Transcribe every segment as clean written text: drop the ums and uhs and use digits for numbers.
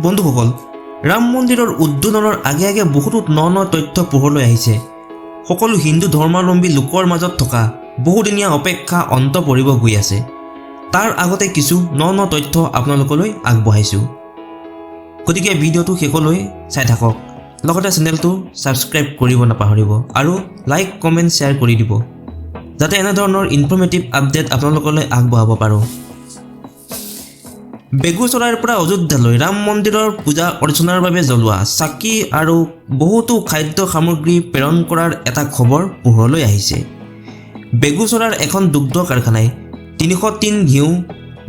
বন্ধুসকল, ৰাম মন্দিৰৰ উদ্বোধনৰ আগে আগে বহুতো ন তথ্য পোহৰলৈ আহিছে। সকলো হিন্দু ধৰ্মাৱলম্বী লোকৰ মাজত থকা বহুদিনীয়া অপেক্ষা অন্ত পৰিব গৈ আছে। তাৰ আগতে কিছু ন তথ্য আপোনালোকলৈ আগবঢ়াইছোঁ। গতিকে ভিডিঅ'টো শেষলৈ চাই থাকক, লগতে চেনেলটো ছাবস্ক্ৰাইব কৰিব নাপাহৰিব আৰু লাইক কমেণ্ট শ্বেয়াৰ কৰি দিব, যাতে এনেধৰণৰ ইনফৰ্মেটিভ আপডেট আপোনালোকলৈ আগবঢ়াব পাৰোঁ। বেগুচৰাইৰ পৰা অযোধ্যালৈ ৰাম মন্দিৰৰ পূজা অৰ্চনাৰ বাবে জ্বলোৱা চাকি আৰু বহুতো খাদ্য সামগ্ৰী প্ৰেৰণ কৰাৰ এটা খবৰ পোহৰলৈ আহিছে। বেগুচৰাইৰ এখন দুগ্ধ কাৰখানাই 300 টিন ঘিউ,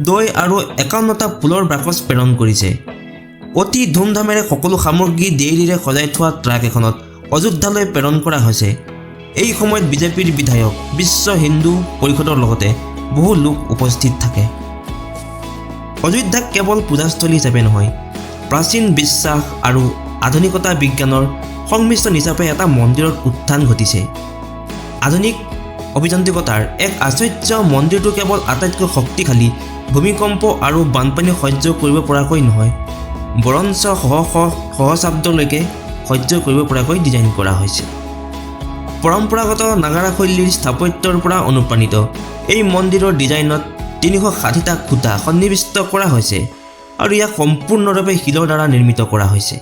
দৈ আৰু 51টা ফুলৰ বাকচ প্ৰেৰণ কৰিছে। অতি ধুমধামেৰে সকলো সামগ্ৰী ডেইৰীৰে সজাই থোৱা ট্ৰাক এখনত অযোধ্যালৈ প্ৰেৰণ কৰা হৈছে। এই সময়ত বিজেপিৰ বিধায়ক, বিশ্ব হিন্দু পৰিষদৰ লগতে বহু লোক উপস্থিত থাকে। অযোধ্যাক কেৱল পূজাস্থলী হিচাপে নহয়, প্ৰাচীন বিশ্বাস আৰু আধুনিকতা বিজ্ঞানৰ সংমিশ্ৰণ হিচাপে এটা মন্দিৰৰ উত্থান ঘটিছে। আধুনিক অভিযান্ত্ৰিকতাৰ এক আশ্চৰ্য মন্দিৰটো কেৱল আটাইতকৈ শক্তিশালী ভূমিকম্প আৰু বানপানী সহ্য কৰিব পৰাকৈ নহয়, বৰঞ্চ সহস্ৰাব্দলৈকে সহ্য কৰিব পৰাকৈ ডিজাইন কৰা হৈছে। পৰম্পৰাগত নাগাৰা শৈলীৰ স্থাপত্যৰ পৰা অনুপ্ৰাণিত এই মন্দিৰৰ ডিজাইনত 360টা খুঁটা সন্নিৱিষ্ট কৰা হৈছে আৰু ইয়াক সম্পূৰ্ণৰূপে শিলৰ দ্বাৰা নিৰ্মিত কৰা হৈছে।